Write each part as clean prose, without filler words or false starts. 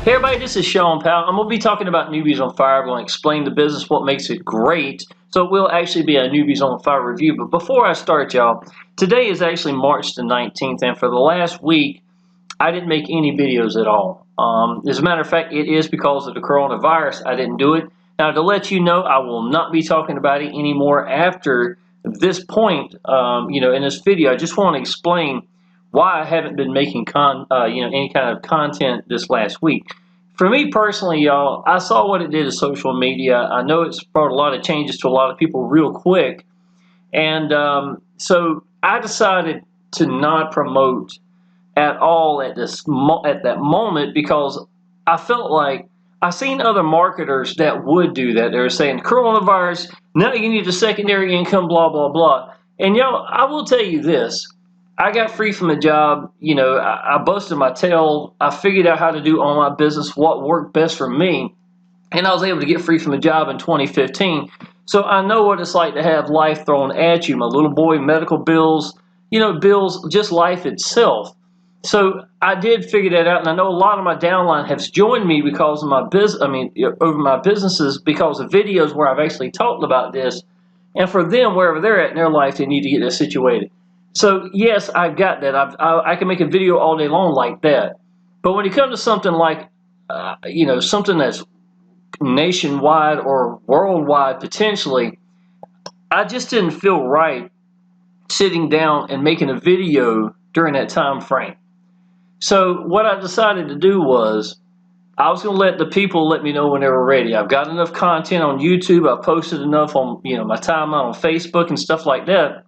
Hey everybody, this is Shawn Powell. I'm going to be talking about Newbies on Fire. I'm going to explain the business, what makes it great. So it will actually be a Newbies on Fire review. But before I start, y'all, today is actually March the 19th, and for the last week, I didn't make any videos at all. As a matter of fact, it is because of the coronavirus I didn't do it. Now, to let you know, I will not be talking about it anymore after this point, in this video. I just want to explain why I haven't been making any kind of content this last week. For me personally, y'all, I saw what it did to social media. I know it's brought a lot of changes to a lot of people real quick. And so I decided to not promote at all at that moment, because I felt like I seen other marketers that would do that. They were saying coronavirus, now you need a secondary income, blah, blah, blah. And y'all, I will tell you this. I got free from a job, I busted my tail. I figured out how to do online business, what worked best for me. And I was able to get free from a job in 2015. So I know what it's like to have life thrown at you. My little boy, medical bills, bills, just life itself. So I did figure that out, and I know a lot of my downline has joined me because of my over my businesses, because of videos where I've actually talked about this. And for them, wherever they're at in their life, they need to get this situated. So yes, I've got that. I can make a video all day long like that. But when it comes to something like, something that's nationwide or worldwide potentially, I just didn't feel right sitting down and making a video during that time frame. So what I decided to do was, I was going to let the people let me know when they were ready. I've got enough content on YouTube. I've posted enough on my timeline on Facebook and stuff like that.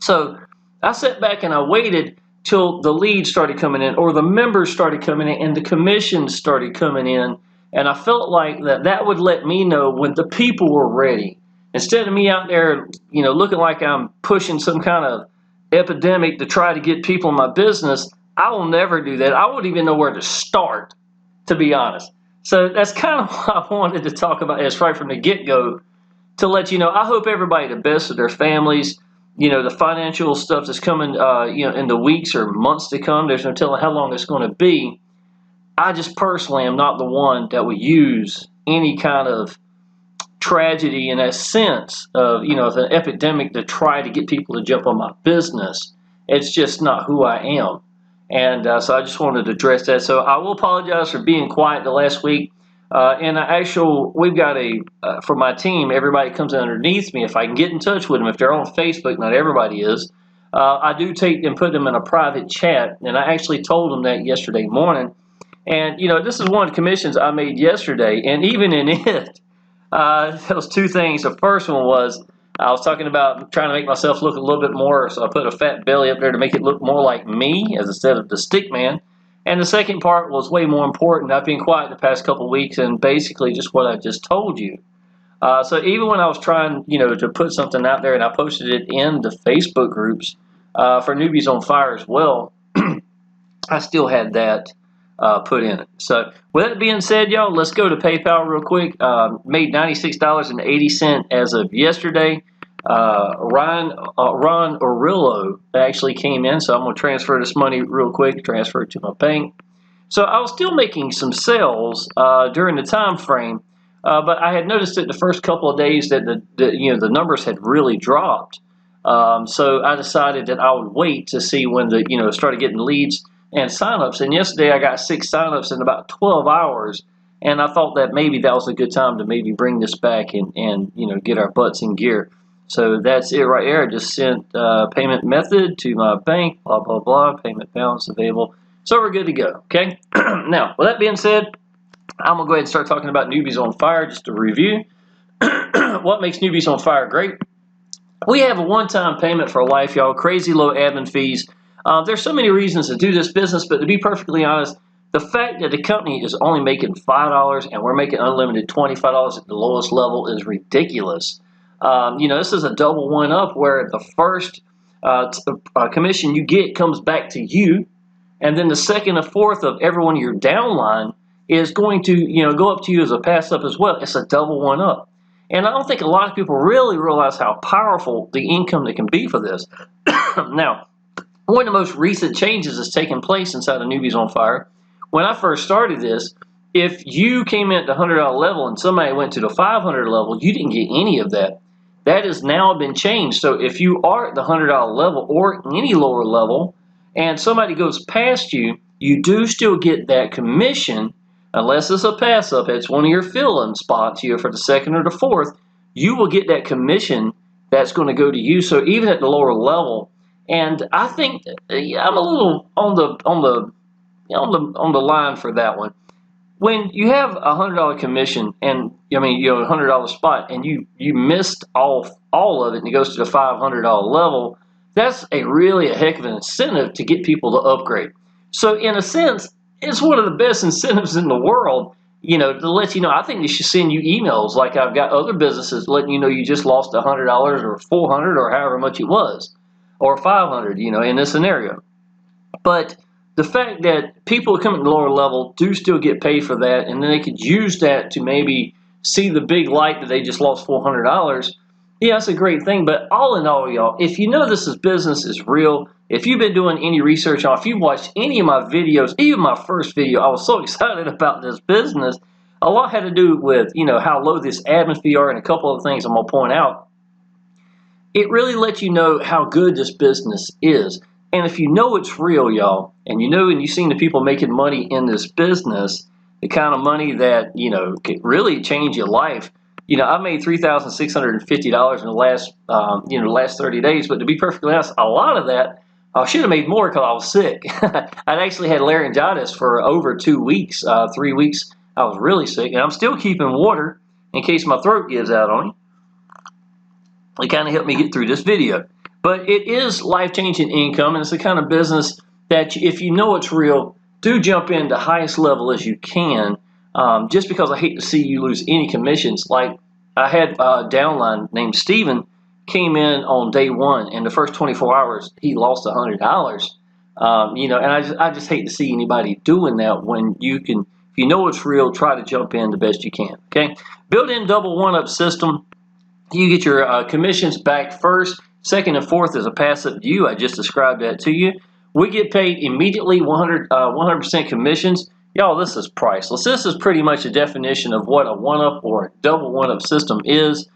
So I sat back and I waited till the leads started coming in, or the members started coming in, and the commissions started coming in. And I felt like that would let me know when the people were ready. Instead of me out there, looking like I'm pushing some kind of epidemic to try to get people in my business, I will never do that. I wouldn't even know where to start, to be honest. So that's kind of what I wanted to talk about this right from the get-go, to let you know, I hope everybody the best of their families. The financial stuff that's coming, in the weeks or months to come, there's no telling how long it's going to be. I just personally am not the one that would use any kind of tragedy in that sense of, of an epidemic to try to get people to jump on my business. It's just not who I am. And so I just wanted to address that. So I will apologize for being quiet the last week. We've got for my team, everybody comes underneath me. If I can get in touch with them, if they're on Facebook, not everybody is, I do take and put them in a private chat. And I actually told them that yesterday morning. And, this is one of the commissions I made yesterday. And even in it, there was two things. The first one was, I was talking about trying to make myself look a little bit more, so I put a fat belly up there to make it look more like me as instead of the stick man. And the second part was way more important. I've been quiet the past couple of weeks, and basically just what I just told you. So even when I was trying, to put something out there, and I posted it in the Facebook groups for Newbies on Fire as well, I still had that put in it. So with that being said, y'all, let's go to PayPal real quick. Made $96.80 as of yesterday. Ron Orillo actually came in, so I'm going to transfer this money real quick, transfer it to my bank. So I was still making some sales during the time frame, but I had noticed that the first couple of days that the numbers had really dropped. So I decided that I would wait to see when started getting leads and signups. And yesterday I got 6 signups in about 12 hours, and I thought that maybe that was a good time to maybe bring this back and get our butts in gear. So that's it right there. I just sent payment method to my bank, blah, blah, blah, payment balance available. So we're good to go, okay? Now, with that being said, I'm going to go ahead and start talking about Newbies on Fire, just to review. What makes Newbies on Fire great? We have a one-time payment for life, y'all. Crazy low admin fees. There's so many reasons to do this business, but to be perfectly honest, the fact that the company is only making $5 and we're making unlimited $25 at the lowest level is ridiculous. This is a double one up, where the first commission you get comes back to you, and then the second and fourth of every one of your downline is going to go up to you as a pass up as well. It's a double one up. And I don't think a lot of people really realize how powerful the income that can be for this. Now, one of the most recent changes that's taken place inside of Newbies on Fire. When I first started this, If you came in at the $100 level and somebody went to the $500 level, you didn't get any of that. That has now been changed. So if you are at the $100 level or any lower level and somebody goes past you, you do still get that commission unless it's a pass up. It's one of your fill-in spots here for the second or the fourth. You will get that commission that's going to go to you. So even at the lower level, and I think I'm a little on the line for that one. When you have a $100 commission and a $100 spot and you missed all of it and it goes to the $500 level, that's really a heck of an incentive to get people to upgrade. So in a sense, it's one of the best incentives in the world, to let you know. I think they should send you emails like I've got other businesses letting you know you just lost $100 or $400 or however much it was, or $500, in this scenario. But the fact that people coming at the lower level do still get paid for that, and then they could use that to maybe see the big light that they just lost $400, yeah, that's a great thing. But all in all, y'all, if you know this business is real, if you've been doing any research on, if you've watched any of my videos, even my first video, I was so excited about this business. A lot had to do with, how low this admin fee are and a couple of things I'm going to point out. It really lets you know how good this business is. And if you know it's real, y'all, and you've seen the people making money in this business, the kind of money that, can really change your life. I made $3,650 in the last 30 days, but to be perfectly honest, a lot of that, I should have made more because I was sick. I'd actually had laryngitis for over 2 weeks, 3 weeks. I was really sick, and I'm still keeping water in case my throat gives out on me. It kind of helped me get through this video. But it is life-changing income, and it's the kind of business that if you know it's real, do jump in the highest level as you can, just because I hate to see you lose any commissions. Like I had a downline named Steven came in on day one, and the first 24 hours, he lost $100. And I just hate to see anybody doing that when you can, if you know it's real, try to jump in the best you can, okay? Built-in double one-up system. You get your commissions back first. Second and fourth is a pass-up view. I just described that to you. We get paid immediately 100% commissions. Y'all, this is priceless. This is pretty much a definition of what a one-up or a double one-up system is.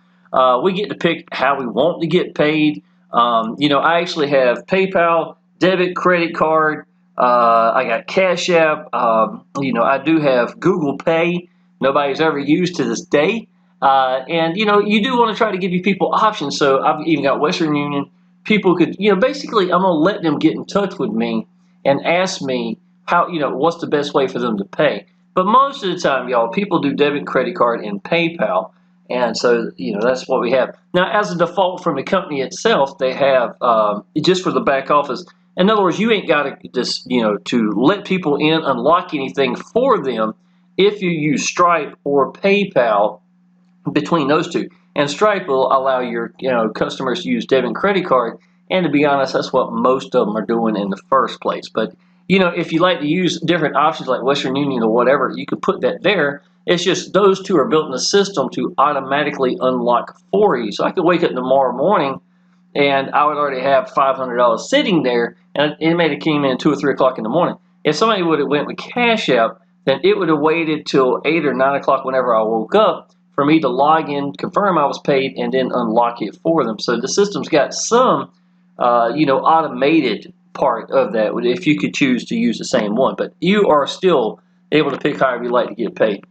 We get to pick how we want to get paid. I actually have PayPal, debit, credit card. I got Cash App. I do have Google Pay. Nobody's ever used to this day. And you do want to try to give you people options. So I've even got Western Union. People could, basically I'm going to let them get in touch with me and ask me how, what's the best way for them to pay. But most of the time, y'all, people do debit, credit card, and PayPal. And so, that's what we have. Now, as a default from the company itself, they have, just for the back office, in other words, you ain't got to just, to let people in, unlock anything for them if you use Stripe or PayPal between those two. And Stripe will allow your customers to use debit and credit card. And to be honest, that's what most of them are doing in the first place. But, if you like to use different options like Western Union or whatever, you could put that there. It's just those two are built in the system to automatically unlock for you. So I could wake up tomorrow morning and I would already have $500 sitting there, and it may have came in 2 or 3 o'clock in the morning. If somebody would have went with Cash App, then it would have waited till 8 or 9 o'clock whenever I woke up for me to log in, confirm I was paid, and then unlock it for them. So the system's got some, automated part of that if you could choose to use the same one. But you are still able to pick however you like to get paid.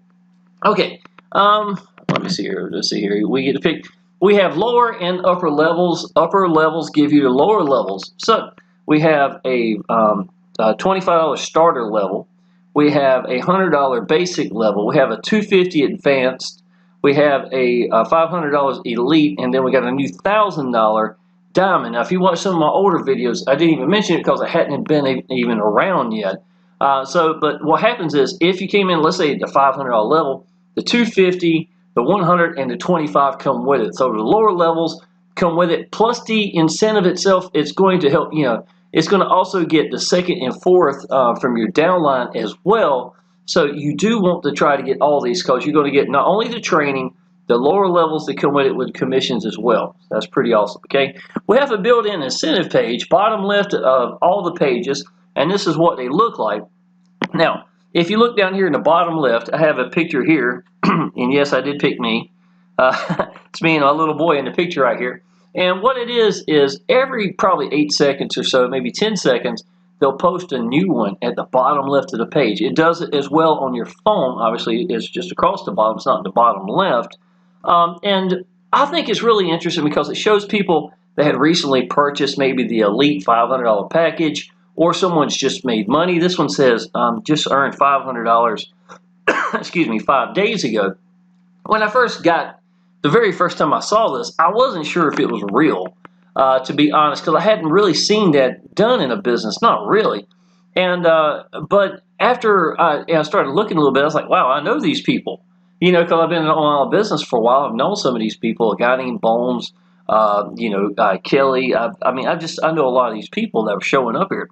Okay, let me see here. Let's see here. We get to pick. We have lower and upper levels. Upper levels give you the lower levels. So we have a $25 starter level. We have a $100 basic level. We have a $250 advanced. We have a $500 elite, and then we got a new $1,000 diamond. Now, if you watch some of my older videos, I didn't even mention it because I hadn't been even around yet. But what happens is, if you came in, let's say at the $500 level, the $250, the $100, and the $25 come with it. So the lower levels come with it, plus the incentive itself. It's going to help. It's going to also get the second and fourth from your downline as well. So you do want to try to get all these because you're going to get not only the training, the lower levels that come with it with commissions as well. That's pretty awesome, okay? We have a built-in incentive page, bottom left of all the pages, and this is what they look like. Now, if you look down here in the bottom left, I have a picture here, and yes, I did pick me. It's me and a little boy in the picture right here. And what it is every probably 8 seconds or so, maybe 10 seconds, they'll post a new one at the bottom left of the page. It does it as well on your phone. Obviously, it's just across the bottom. It's not the bottom left. And I think it's really interesting because it shows people that had recently purchased maybe the elite $500 package, or someone's just made money. This one says just earned $500 excuse me, 5 days ago. When I first got, the very first time I saw this, I wasn't sure if it was real, to be honest, because I hadn't really seen that done in a business, not really. And but after I started looking a little bit, I was like, wow, I know these people. You know, because I've been in online business for a while. I've known some of these people, a guy named Bones, Kelly. I know a lot of these people that were showing up here.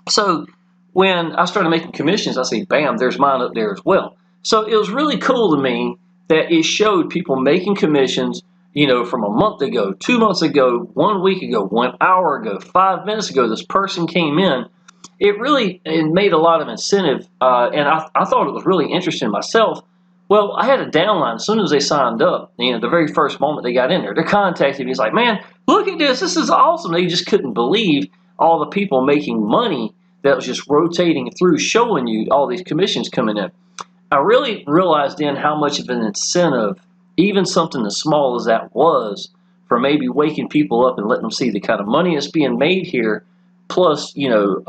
So when I started making commissions, I say, bam, there's mine up there as well. So it was really cool to me that it showed people making commissions, you know, from a month ago, 2 months ago, 1 week ago, 1 hour ago, 5 minutes ago, this person came in. It made a lot of incentive, and I thought it was really interesting myself. Well, I had a downline as soon as they signed up, you know, the very first moment they got in there. They contacted me. It's like, man, look at this. This is awesome. They just couldn't believe all the people making money that was just rotating through, showing you all these commissions coming in. I really realized then how much of an incentive, even something as small as that was, for maybe waking people up and letting them see the kind of money that's being made here, plus, you know,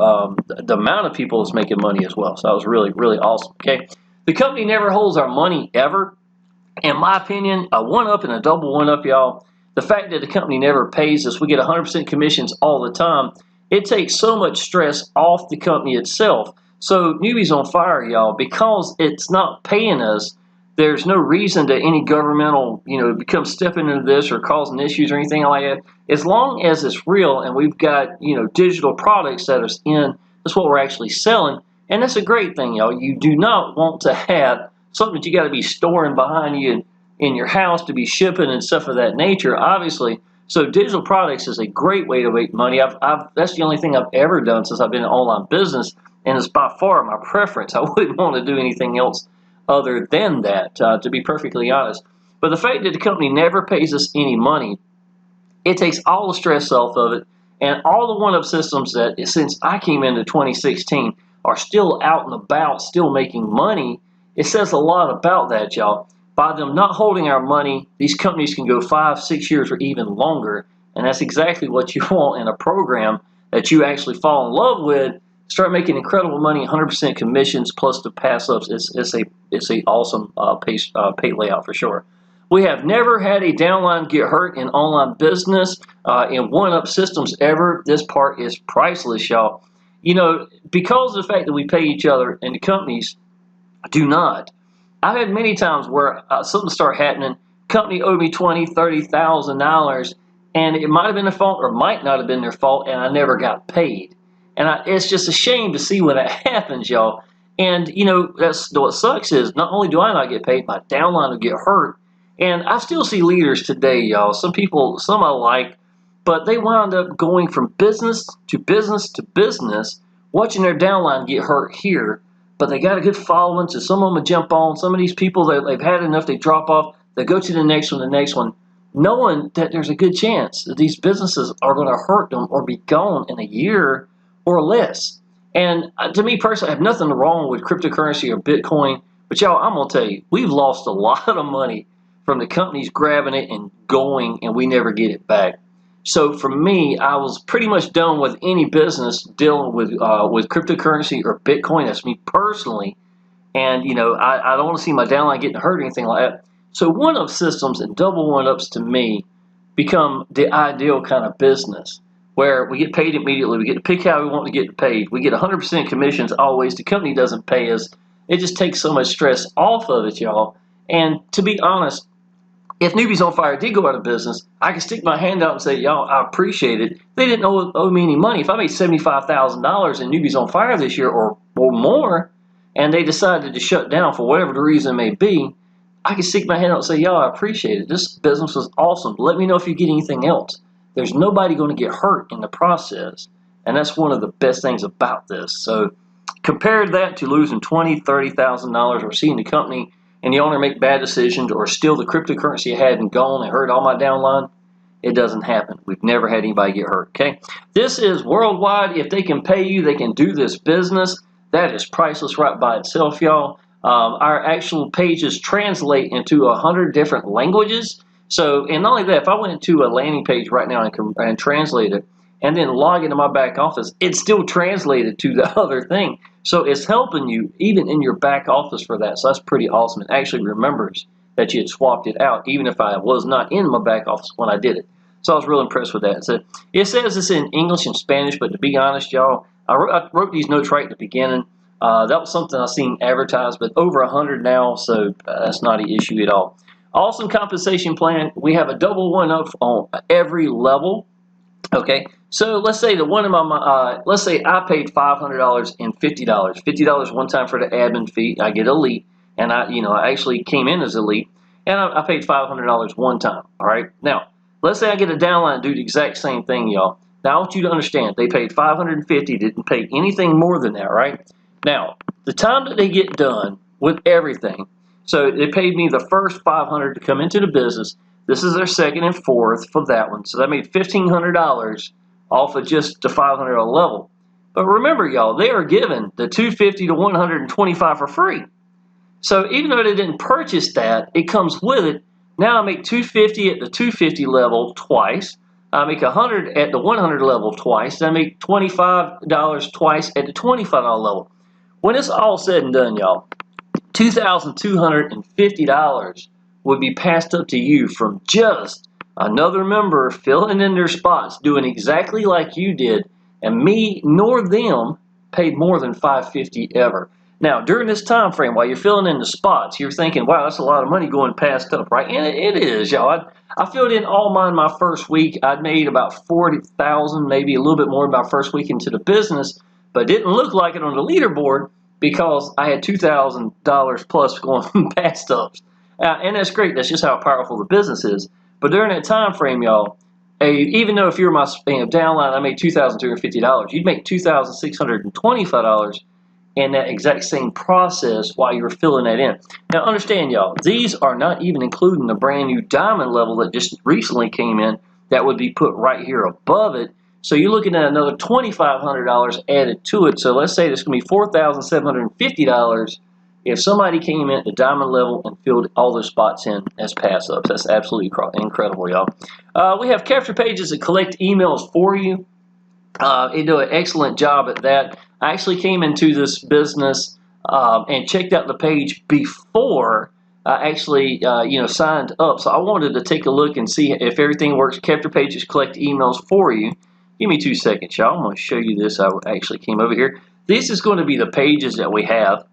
the amount of people that's making money as well. So that was really, really awesome. Okay. The company never holds our money ever. In my opinion, a one-up and a double one-up, y'all. The fact that the company never pays us, we get 100% commissions all the time. It takes so much stress off the company itself. So Newbies on Fire, y'all, because it's not paying us, there's no reason that any governmental, you know, become stepping into this or causing issues or anything like that. As long as it's real and we've got, you know, digital products that are in, that's what we're actually selling. And that's a great thing, y'all. You do not want to have something that you got to be storing behind you in your house to be shipping and stuff of that nature, obviously. So digital products is a great way to make money. That's the only thing I've ever done since I've been in online business, and it's by far my preference. I wouldn't want to do anything else other than that, to be perfectly honest. But the fact that the company never pays us any money, it takes all the stress off of it, and all the one-up systems that, since I came into 2016, are still out and about, still making money. It says a lot about that, y'all. By them not holding our money, these companies can go 5, 6 years or even longer, and that's exactly what you want in a program that you actually fall in love with. Start making incredible money, 100% commissions plus the pass-ups. It's a awesome pay layout for sure. We have never had a downline get hurt in online business, in one-up systems ever. This part is priceless, y'all. You know, because of the fact that we pay each other and the companies do not. I've had many times where something started happening, company owed me $20,000, $30,000, and it might have been their fault or might not have been their fault, and I never got paid. And it's just a shame to see when that happens, y'all. And, you know, that's what sucks is not only do I not get paid, my downline will get hurt. And I still see leaders today, y'all. Some people, some I like, but they wound up going from business to business to business, watching their downline get hurt here, but they got a good following, so some of them will jump on. Some of these people, they've had enough, they drop off, they go to the next one, knowing that there's a good chance that these businesses are going to hurt them or be gone in a year or less. And to me personally, I have nothing wrong with cryptocurrency or Bitcoin, but y'all, I'm going to tell you, we've lost a lot of money from the companies grabbing it and going, and we never get it back. So for me, I was pretty much done with any business dealing with cryptocurrency or Bitcoin. That's me personally. And, you know, I don't want to see my downline getting hurt or anything like that. So one-up systems and double one-ups to me become the ideal kind of business where we get paid immediately. We get to pick how we want to get paid. We get 100% commissions always. The company doesn't pay us. It just takes so much stress off of it, y'all. And to be honest, if Newbies on Fire did go out of business, I could stick my hand out and say, y'all, I appreciate it. They didn't owe me any money. If I made $75,000 in Newbies on Fire this year or more, and they decided to shut down for whatever the reason may be, I could stick my hand out and say, y'all, I appreciate it. This business was awesome. Let me know if you get anything else. There's nobody going to get hurt in the process. And that's one of the best things about this. So Compare that to losing $20,000, $30,000 or seeing the company and the owner make bad decisions or steal the cryptocurrency I had and gone and hurt all my downline. It doesn't happen. We've never had anybody get hurt, okay? This is worldwide. If they can pay you, they can do this business. That is priceless right by itself, y'all. Our actual pages translate into 100 different languages. So, and not only that, if I went into a landing page right now and translate it, and then log into my back office, it's still translated to the other thing. So it's helping you even in your back office for that. So that's pretty awesome. It actually remembers that you had swapped it out, even if I was not in my back office when I did it. So I was real impressed with that. So it says it's in English and Spanish, but to be honest, y'all, I wrote these notes right at the beginning. That was something I seen advertised, but over 100 now, so that's not an issue at all. Awesome compensation plan. We have a double one up on every level. Okay, so let's say that one of my, let's say I paid $500 and $50. $50 one time for the admin fee. I get elite, and I actually came in as elite, and I paid $500 one time. All right, now let's say I get a downline and do the exact same thing, y'all. Now I want you to understand they paid $550, didn't pay anything more than that, right? Now the time that they get done with everything, so they paid me the first $500 to come into the business. This is their second and fourth for that one. So that made $1,500 off of just the $500 level. But remember, y'all, they are given the $250 to $125 for free. So even though they didn't purchase that, it comes with it. Now I make $250 at the $250 level twice. I make $100 at the $100 level twice. And I make $25 twice at the $25 level. When it's all said and done, y'all, $2,250 would be passed up to you from just another member filling in their spots, doing exactly like you did, and me nor them paid more than $550 ever. Now, during this time frame, while you're filling in the spots, you're thinking, wow, that's a lot of money going passed up, right? And it is, y'all. I filled in all mine my first week. I'd made about $40,000, maybe a little bit more my first week into the business, but it didn't look like it on the leaderboard because I had $2,000 plus going past ups. And that's great. That's just how powerful the business is. But during that time frame, y'all, even though if you're my downline, I made $2,250, you'd make $2,625 in that exact same process while you're filling that in. Now, understand, y'all, these are not even including the brand new diamond level that just recently came in that would be put right here above it. So you're looking at another $2,500 added to it. So let's say there's going to be $4,750 if somebody came in at the diamond level and filled all those spots in as pass-ups. That's absolutely incredible, y'all. We have capture pages that collect emails for you. They do an excellent job at that. I actually came into this business and checked out the page before I actually signed up. So I wanted to take a look and see if everything works. Capture pages collect emails for you. Give me 2 seconds, y'all. I'm going to show you this. I actually came over here. This is going to be the pages that we have.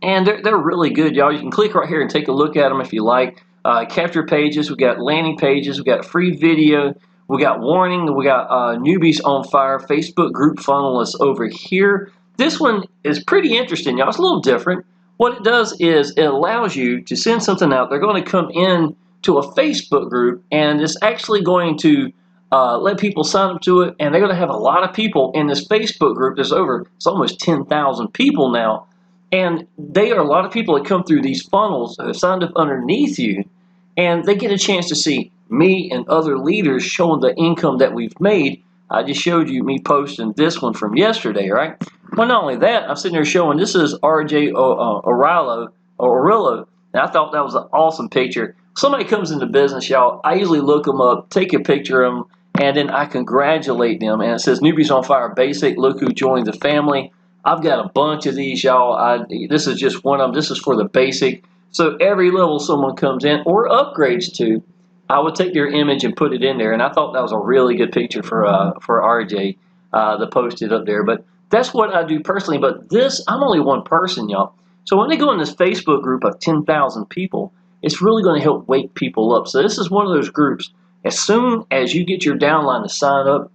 And they're really good, y'all. You can click right here and take a look at them if you like. Capture pages, we got landing pages, we got free video, we got warning, we got newbies on fire, Facebook group funnel is over here. This one is pretty interesting, y'all. It's a little different. What it does is it allows you to send something out. They're going to come in to a Facebook group, and it's actually going to let people sign up to it, and they're going to have a lot of people in this Facebook group. It's almost 10,000 people now. And they are a lot of people that come through these funnels that have signed up underneath you, and they get a chance to see me and other leaders showing the income that we've made. I just showed you me posting this one from yesterday, right? Well, not only that, I'm sitting there showing this is RJ Orillo, and I thought that was an awesome picture. Somebody comes into business, y'all, I usually look them up, take a picture of them, and then I congratulate them. And it says Newbies on Fire Basic, look who joined the family. I've got a bunch of these, y'all. This is just one of them. This is for the basic. So every level someone comes in or upgrades to, I would take their image and put it in there. And I thought that was a really good picture for RJ to post it up there. But that's what I do personally. But this, I'm only one person, y'all. So when they go in this Facebook group of 10,000 people, it's really going to help wake people up. So this is one of those groups. As soon as you get your downline to sign up,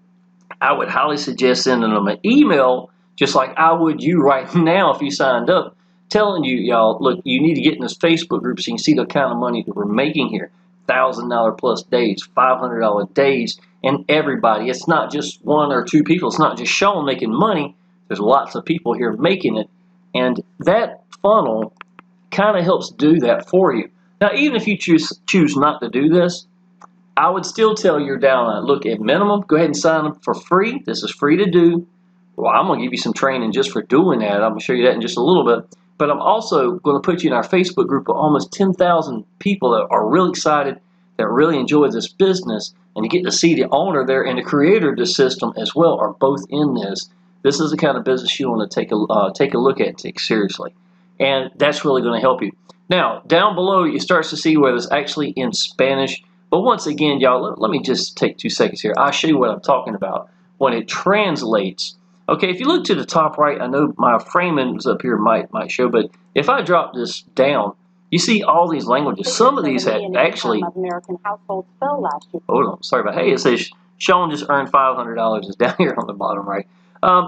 I would highly suggest sending them an email, just like I would you right now if you signed up, telling you, y'all, look, you need to get in this Facebook group so you can see the kind of money that we're making here. $1,000 plus days, $500 days, and everybody. It's not just one or two people. It's not just Shawn making money. There's lots of people here making it, and that funnel kind of helps do that for you. Now, even if you choose not to do this, I would still tell your downline, look, at minimum, go ahead and sign up for free. This is free to do. Well, I'm going to give you some training just for doing that. I'm going to show you that in just a little bit. But I'm also going to put you in our Facebook group of almost 10,000 people that are really excited, that really enjoy this business, and you get to see the owner there and the creator of the system as well are both in this. This is the kind of business you want to take a look at and take seriously. And that's really going to help you. Now, down below, you start to see where it's actually in Spanish. But once again, y'all, let me just take 2 seconds here. I'll show you what I'm talking about when it translates. Okay, if you look to the top right, I know my framings up here might show, but if I drop this down, you see all these languages. Some of these had actually. American households fell last year. Hold on, sorry about. Hey, it says Shawn just earned $500. Is down here on the bottom right.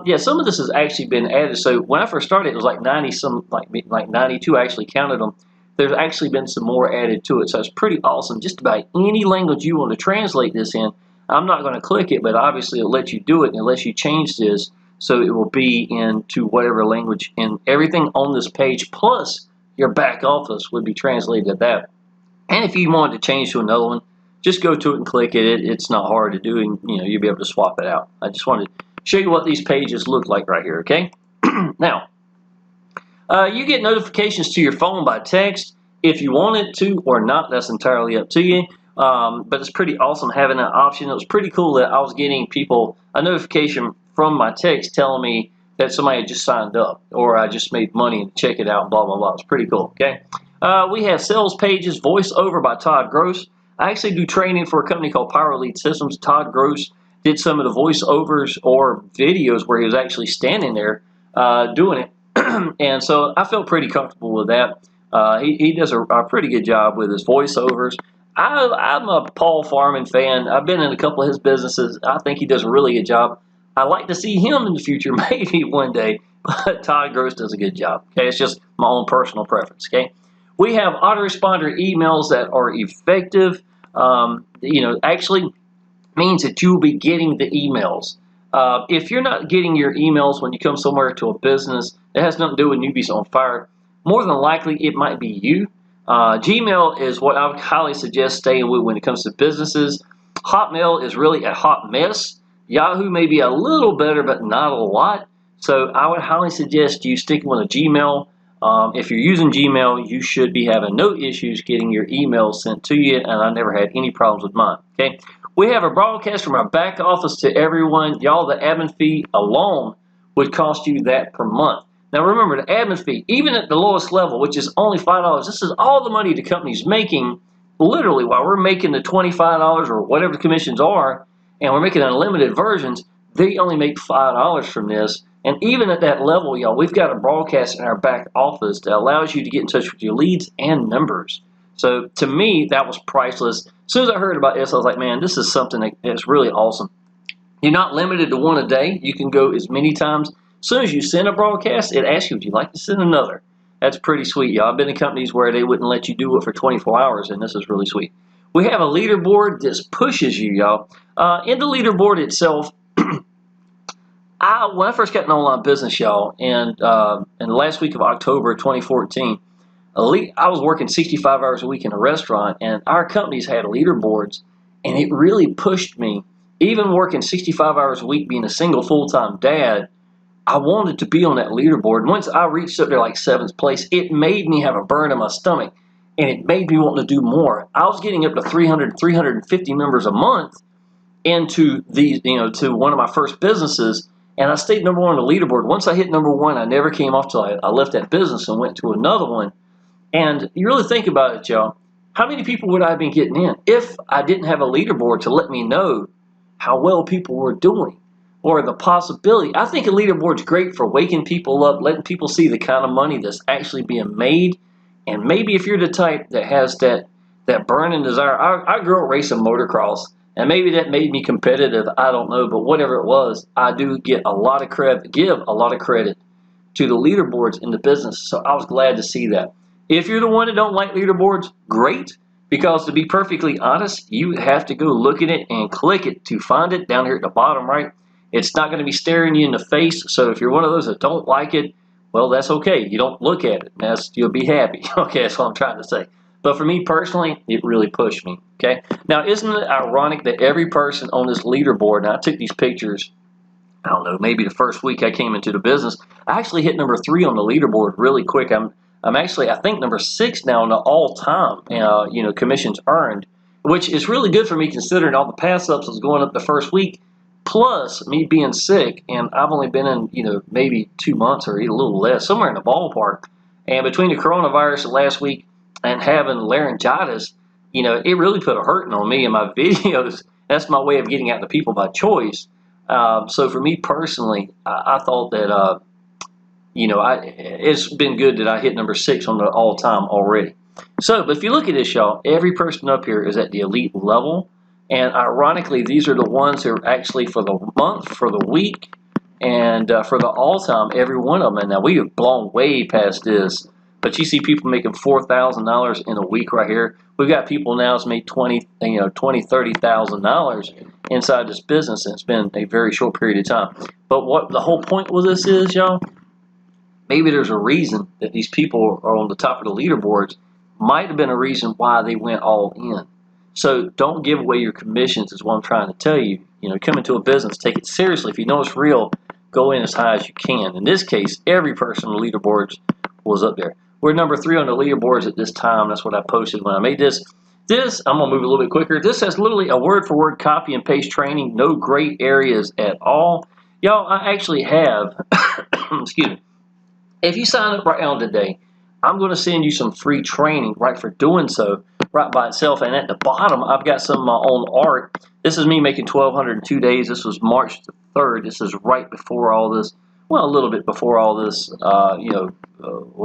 Yeah, some of this has actually been added. So when I first started, it was like 90 some, like 92. I actually counted them. There's actually been some more added to it, so it's pretty awesome. Just about any language you want to translate this in. I'm not going to click it, but obviously it'll let you do it unless you change this, so it will be into whatever language. And everything on this page, plus your back office, would be translated to that. And if you wanted to change to another one, just go to it and click it. It's not hard to do, and you'll be able to swap it out. I just wanted to show you what these pages look like right here, okay? Now, you get notifications to your phone by text if you want it to or not. That's entirely up to you. But it's pretty awesome having that option. It was pretty cool that I was getting people a notification from my text telling me that somebody had just signed up or I just made money and check it out and blah, blah, blah. It's pretty cool, okay? We have sales pages, voiceover by Todd Gross. I actually do training for a company called Power Lead Systems. Todd Gross did some of the voiceovers or videos where he was actually standing there doing it. And so I felt pretty comfortable with that. He does a pretty good job with his voiceovers. I'm a Paul Farman fan. I've been in a couple of his businesses. I think he does a really good job. I'd like to see him in the future, maybe one day, but Todd Gross does a good job. Okay, it's just my own personal preference. Okay, we have autoresponder emails that are effective. Actually means that you will be getting the emails. If you're not getting your emails when you come somewhere to a business that has nothing to do with Newbies on Fire, more than likely it might be you. Gmail is what I would highly suggest staying with when it comes to businesses. Hotmail is really a hot mess. Yahoo may be a little better, but not a lot. So I would highly suggest you sticking with a Gmail. If you're using Gmail, you should be having no issues getting your emails sent to you, and I never had any problems with mine. Okay, we have a broadcast from our back office to everyone. Y'all, the admin fee alone would cost you that per month. Now remember, the admin fee, even at the lowest level, which is only $5, this is all the money the company's making. Literally, while we're making the $25 or whatever the commissions are, and we're making unlimited versions, they only make $5 from this. And even at that level, y'all, we've got a broadcast in our back office that allows you to get in touch with your leads and members. So to me, that was priceless. As soon as I heard about this, I was like, man, this is something that's really awesome. You're not limited to one a day. You can go as many times. As soon as you send a broadcast, it asks you, would you like to send another? That's pretty sweet, y'all. I've been in companies where they wouldn't let you do it for 24 hours, and this is really sweet. We have a leaderboard that pushes you, y'all. In the leaderboard itself, when I first got an online business, y'all, and in the last week of October 2014, I was working 65 hours a week in a restaurant, and our companies had leaderboards, and it really pushed me. Even working 65 hours a week, being a single full-time dad, I wanted to be on that leaderboard. And once I reached up there like 7th place, it made me have a burn in my stomach, and it made me want to do more. I was getting up to 300, 350 members a month into these, to one of my first businesses, and I stayed number one on the leaderboard. Once I hit number one, I never came off till I left that business and went to another one. And you really think about it, y'all. How many people would I have been getting in if I didn't have a leaderboard to let me know how well people were doing or the possibility? I think a leaderboard's great for waking people up, letting people see the kind of money that's actually being made. And maybe if you're the type that has that burning desire. I grew up racing motocross, and maybe that made me competitive. I don't know, but whatever it was, I do give a lot of credit to the leaderboards in the business. So I was glad to see that. If you're the one that don't like leaderboards, great. Because to be perfectly honest, you have to go look at it and click it to find it down here at the bottom right. It's not going to be staring you in the face. So if you're one of those that don't like it, well, that's okay. You don't look at it. You'll be happy. Okay, that's what I'm trying to say. But for me personally, it really pushed me. Okay. Now, isn't it ironic that every person on this leaderboard, and I took these pictures, I don't know, maybe the first week I came into the business, I actually hit number 3 on the leaderboard really quick. I'm actually, I think, number 6 now in the all-time, commissions earned, which is really good for me considering all the pass-ups was going up the first week, plus me being sick, and I've only been in, maybe 2 months or even a little less, somewhere in the ballpark. And between the coronavirus last week and having laryngitis, it really put a hurting on me in my videos. That's my way of getting out to people by choice. So for me personally, I thought that, it's been good that I hit number 6 on the all-time already. So, but if you look at this, y'all, every person up here is at the elite level. And ironically, these are the ones who are actually for the month, for the week, and for the all-time, every one of them. And now we have blown way past this. But you see people making $4,000 in a week right here. We've got people now that's made $30,000 inside this business, and it's been a very short period of time. But what the whole point with this is, y'all, maybe there's a reason that these people are on the top of the leaderboards. Might have been a reason why they went all in. So don't give away your commissions is what I'm trying to tell you. Come into a business, take it seriously. If you know it's real, go in as high as you can. In this case, every person on the leaderboards was up there. We're number 3 on the leaderboards at this time. That's what I posted when I made this. I'm going to move a little bit quicker. This has literally a word-for-word copy and paste training. No gray areas at all. Y'all, I actually have, excuse me. If you sign up right now today, I'm going to send you some free training right for doing so right by itself. And at the bottom, I've got some of my own art. This is me making 1,200 in 2 days. This was March the 3rd. This is right before all this. Well, a little bit before all this, what do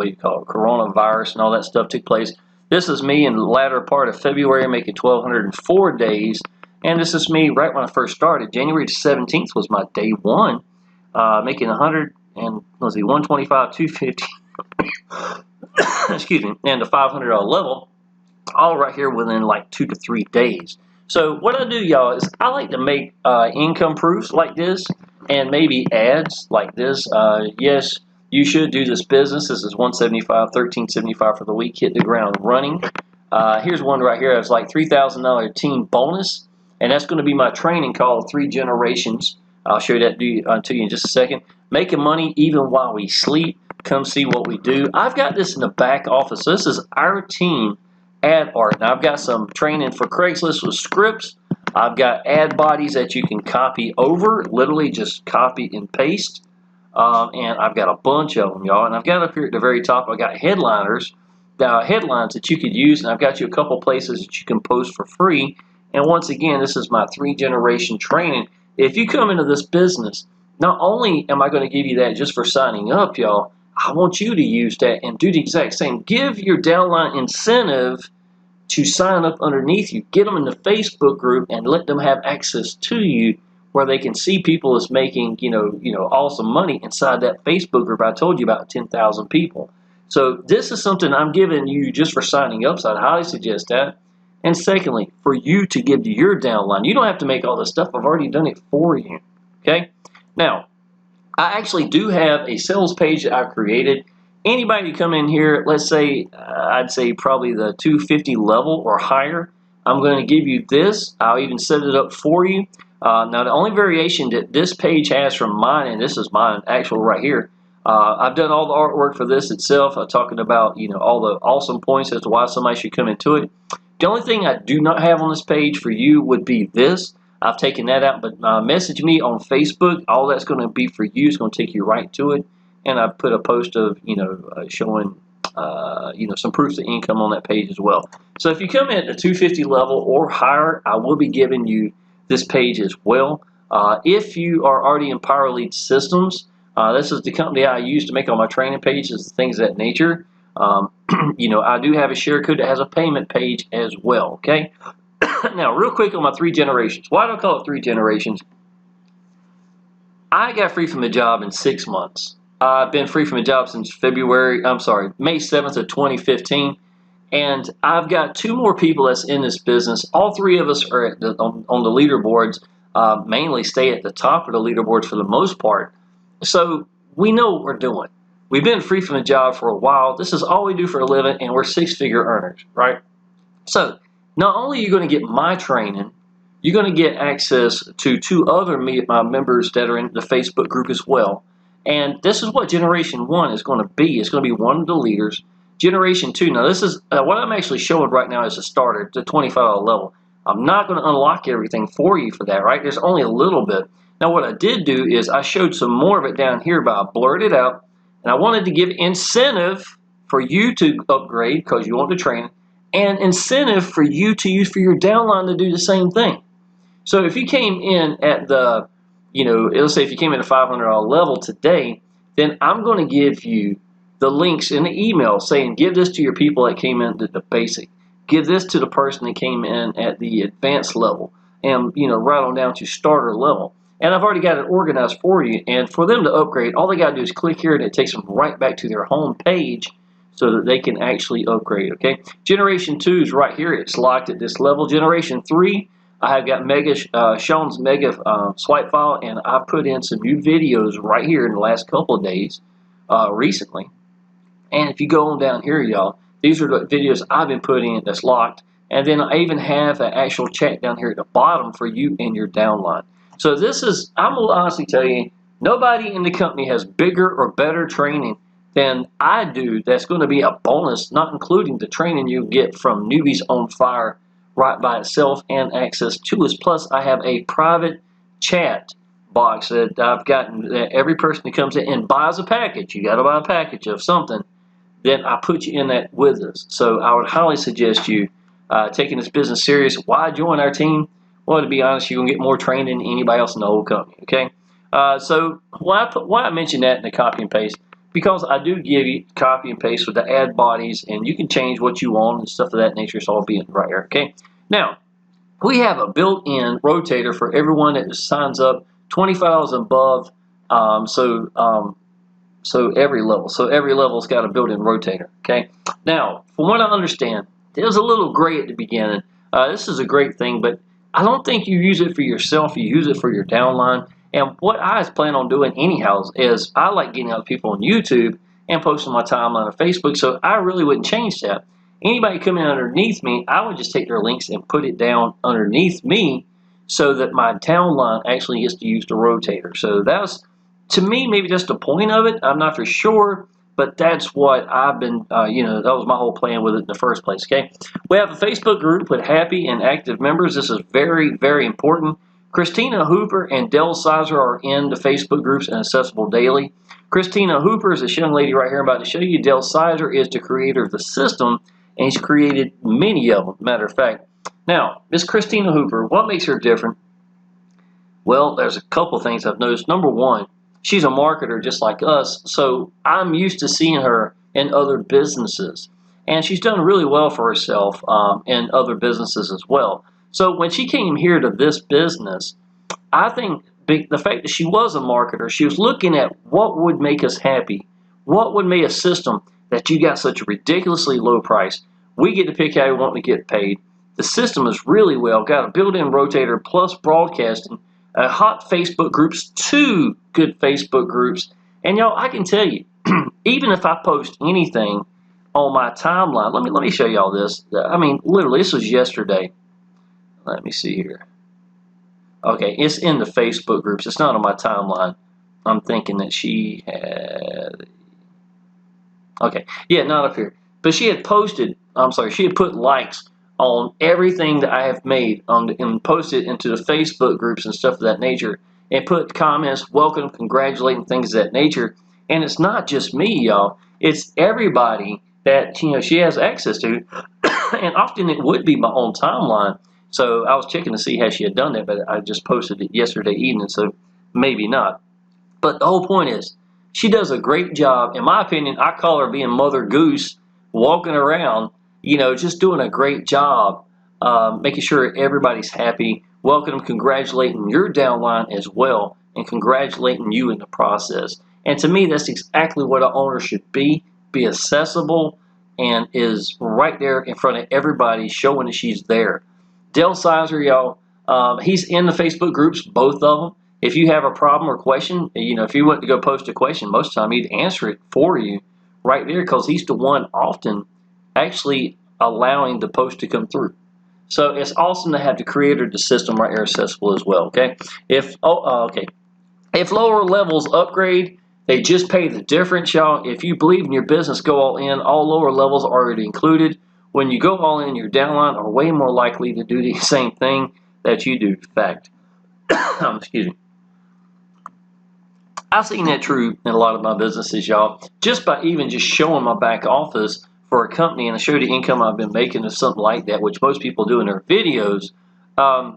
you call it, coronavirus and all that stuff took place. This is me in the latter part of February making 1,200 in 4 days. And this is me right when I first started. January 17th was my day 1, making 100 and, let's see, 125, 250, excuse me, and the $500 level, all right here within like 2 to 3 days. So what I do, y'all, is I like to make income proofs like this and maybe ads like this. Yes, you should do this business. This is $175, $1,375 for the week. Hit the ground running. Here's one right here. It's like $3,000 team bonus, and that's going to be my training called 3 Generations. I'll show that to you in just a second. Making money even while we sleep. Come see what we do. I've got this in the back office. This is our team ad art. Now I've got some training for Craigslist with scripts. I've got ad bodies that you can copy over, literally just copy and paste. And I've got a bunch of them, y'all. And I've got up here at the very top, I've got headliners, headlines that you could use, and I've got you a couple places that you can post for free. And once again, this is my 3 generation training. If you come into this business, not only am I going to give you that just for signing up, y'all, I want you to use that and do the exact same. Give your downline incentive to sign up underneath you. Get them in the Facebook group and let them have access to you where they can see people that's making, awesome money inside that Facebook group. I told you about 10,000 people. So this is something I'm giving you just for signing up, so I'd highly suggest that. And secondly, for you to give to your downline. You don't have to make all this stuff. I've already done it for you. Okay? Now, I actually do have a sales page that I've created. Anybody come in here, let's say, I'd say probably the 250 level or higher, I'm going to give you this. I'll even set it up for you. Now, the only variation that this page has from mine, and this is mine actual right here, I've done all the artwork for this itself. I'm talking about, all the awesome points as to why somebody should come into it. The only thing I do not have on this page for you would be this. I've taken that out, but message me on Facebook. All that's going to be for you. It's going to take you right to it. And I've put a post of, showing, some proofs of income on that page as well. So if you come in at the 250 level or higher, I will be giving you this page as well. If you are already in Power Lead Systems, this is the company I use to make all my training pages, things of that nature. I do have a share code that has a payment page as well, okay? Now, real quick on my 3 generations. Why do I call it 3 generations? I got free from a job in 6 months. I've been free from a job since May 7th of 2015. And I've got 2 more people that's in this business. All 3 of us are on the leaderboards. mainly stay at the top of the leaderboards for the most part. So we know what we're doing. We've been free from the job for a while. This is all we do for a living, and we're six-figure earners, right? So not only are you going to get my training, you're going to get access to two other members that are in the Facebook group as well. And this is what Generation 1 is going to be. It's going to be one of the leaders. Generation 2, now this is what I'm actually showing right now is a starter, the $25 level. I'm not going to unlock everything for you for that, right? There's only a little bit. Now what I did do is I showed some more of it down here, but I blurred it out. And I wanted to give incentive for you to upgrade because you want to train, and incentive for you to use for your downline to do the same thing. So if you came in at the, let's say if you came in at a $500 level today, then I'm going to give you the links in the email saying give this to your people that came in at the basic. Give this to the person that came in at the advanced level, and right on down to starter level. And I've already got it organized for you. And for them to upgrade, all they got to do is click here, and it takes them right back to their home page so that they can actually upgrade, okay? Generation 2 is right here. It's locked at this level. Generation 3, I have got Shawn's mega swipe file, and I've put in some new videos right here in the last couple of days recently. And if you go on down here, y'all, these are the videos I've been putting in that's locked. And then I even have an actual chat down here at the bottom for you and your downline. So this is, I'm going to honestly tell you, nobody in the company has bigger or better training than I do. That's going to be a bonus, not including the training you get from Newbies on Fire right by itself and access to us. Plus, I have a private chat box that I've gotten that every person that comes in and buys a package. You got to buy a package of something. Then I put you in that with us. So I would highly suggest you taking this business serious. Why join our team? Well, to be honest, you're going to get more training than anybody else in the whole company, okay? So why I mention that in the copy and paste? Because I do give you copy and paste with the ad bodies, and you can change what you want and stuff of that nature. It's all being right here, okay? Now, we have a built-in rotator for everyone that signs up, $25 above, so every level. So every level's got a built-in rotator, okay? Now, from what I understand, there's a little gray at the beginning. This is a great thing, but I don't think you use it for yourself. You use it for your downline. And what I plan on doing anyhow is I like getting out people on YouTube and posting my timeline on Facebook, so I really wouldn't change that. Anybody coming underneath me, I would just take their links and put it down underneath me so that my downline actually gets to use the rotator. So that's, to me, maybe that's the point of it. I'm not for sure, but that's what I've been, that was my whole plan with it in the first place, okay? We have a Facebook group with happy and active members. This is very, very important. Christina Hoover and Dell Sizer are in the Facebook groups and accessible daily. Christina Hoover is this young lady right here I'm about to show you. Dell Sizer is the creator of the system, and he's created many of them, matter of fact. Now, Miss Christina Hoover, what makes her different? Well, there's a couple things I've noticed. Number one, she's a marketer just like us, so I'm used to seeing her in other businesses. And she's done really well for herself in other businesses as well. So when she came here to this business, I think the fact that she was a marketer, she was looking at what would make us happy. What would make a system that you got such a ridiculously low price? We get to pick how we want to get paid. The system is really well, got a built-in rotator plus broadcasting, hot Facebook groups, 2 good Facebook groups. And y'all, I can tell you, even if I post anything on my timeline, let me show y'all this. I mean, literally, this was yesterday. Let me see here. Okay, it's in the Facebook groups. It's not on my timeline. I'm thinking that she had... Okay, yeah, not up here. But she had posted, she had put likes on everything that I have made and posted into the Facebook groups and stuff of that nature, and put comments, welcome, congratulating, things of that nature. And it's not just me, y'all. It's everybody that she has access to, and often it would be my own timeline. So I was checking to see how she had done that, but I just posted it yesterday evening, so maybe not. But the whole point is, she does a great job. In my opinion, I call her being Mother Goose, walking around, just doing a great job, making sure everybody's happy, welcoming, congratulating your downline as well, and congratulating you in the process. And to me, that's exactly what an owner should be accessible, and is right there in front of everybody, showing that she's there. Dell Sizer, y'all, He's in the Facebook groups, both of them. If you have a problem or question, if you went to go post a question, most of the time he'd answer it for you right there, because he's the one often actually allowing the post to come through. So it's awesome to have the creator of the system right here accessible as well. Okay. If lower levels upgrade, they just pay the difference, y'all. If you believe in your business, go all in. All lower levels are already included. When you go all in, your downline are way more likely to do the same thing that you do. In fact, excuse me. I've seen that true in a lot of my businesses, y'all. Just by even just showing my back office for a company, and I show the income I've been making or something like that, which most people do in their videos, a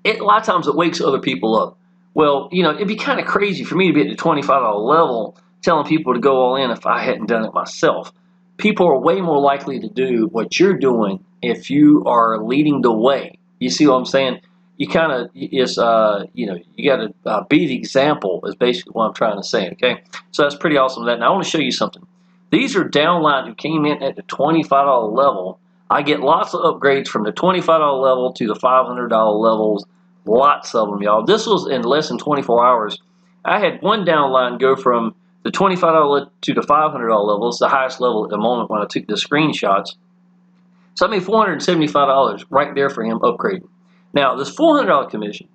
lot of times it wakes other people up. Well, it'd be kind of crazy for me to be at the $25 level telling people to go all in if I hadn't done it myself. People are way more likely to do what you're doing if you are leading the way. You see what I'm saying? You kind of, you got to be the example is basically what I'm trying to say, okay? So that's pretty awesome. Now I want to show you something. These are downline who came in at the $25 level. I get lots of upgrades from the $25 level to the $500 levels. Lots of them, y'all. This was in less than 24 hours. I had one downline go from the $25 to the $500 level. It's the highest level at the moment when I took the screenshots. So I made $475 right there for him upgrading. Now, this $400 commission,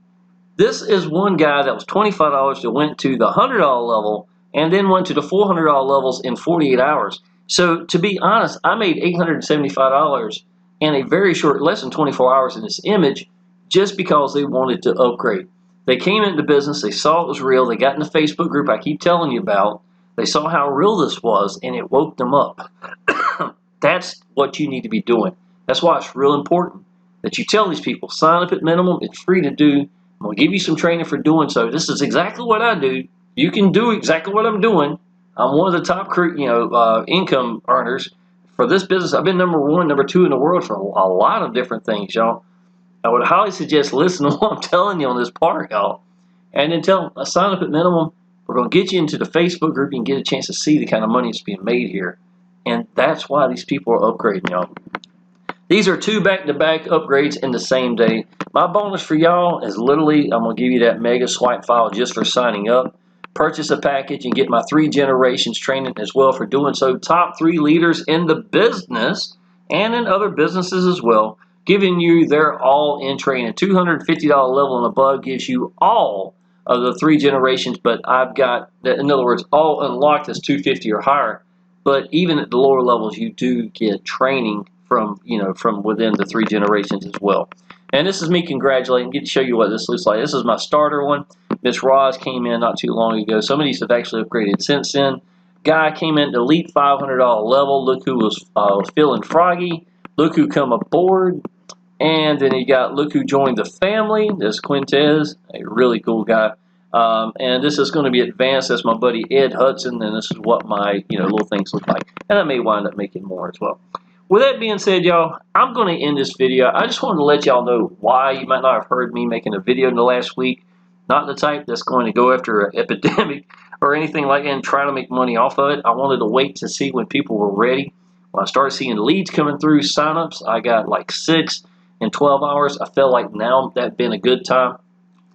this is one guy that was $25 that went to the $100 level and then went to the $400 levels in 48 hours. So to be honest, I made $875 in a very short, less than 24 hours in this image, just because they wanted to upgrade. They came into business, they saw it was real, they got in the Facebook group I keep telling you about, they saw how real this was, and it woke them up. That's what you need to be doing. That's why it's real important that you tell these people, sign up at minimum, it's free to do, I'm going to give you some training for doing so. This is exactly what I do. You can do exactly what I'm doing. I'm one of the top income earners for this business. I've been number 1, number 2 in the world for a lot of different things, y'all. I would highly suggest listen to what I'm telling you on this part, y'all. And then tell them, sign up at minimum. We're going to get you into the Facebook group and get a chance to see the kind of money that's being made here. And that's why these people are upgrading, y'all. These are 2 back-to-back upgrades in the same day. My bonus for y'all is literally, I'm going to give you that mega swipe file just for signing up. Purchase a package and get my 3 generations training as well for doing so. Top 3 leaders in the business and in other businesses as well, giving you their all-in training. $250 level and above gives you all of the 3 generations, but I've got, in other words, all unlocked as $250 or higher. But even at the lower levels, you do get training from within the 3 generations as well. And this is me congratulating. Get to show you what this looks like. This is my starter one. Miss Roz came in not too long ago. Some of these have actually upgraded since then. Guy came in at the elite $500 level. Look who was feeling froggy. Look who come aboard. And then look who joined the family. This Quintez, a really cool guy. And this is going to be advanced. That's my buddy Ed Hudson, and this is what my little things look like. And I may wind up making more as well. With that being said, y'all, I'm going to end this video. I just wanted to let y'all know why you might not have heard me making a video in the last week. Not the type that's going to go after an epidemic or anything like that and try to make money off of it. I wanted to wait to see when people were ready. When I started seeing leads coming through, signups, I got like 6 in 12 hours. I felt like now that'd been a good time.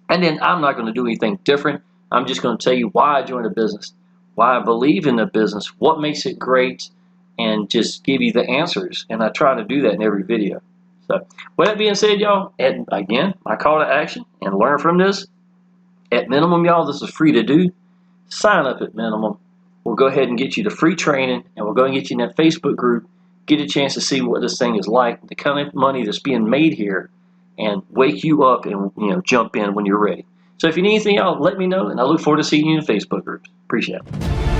And then I'm not going to do anything different. I'm just going to tell you why I joined a business, why I believe in the business, what makes it great, and just give you the answers. And I try to do that in every video. So with that being said, y'all, and again, my call to action and learn from this. At minimum, y'all, this is free to do. Sign up at minimum. We'll go ahead and get you the free training, and we'll go and get you in that Facebook group, get a chance to see what this thing is like, the kind of money that's being made here, and wake you up and jump in when you're ready. So if you need anything else, let me know, and I look forward to seeing you in the Facebook group. Appreciate it.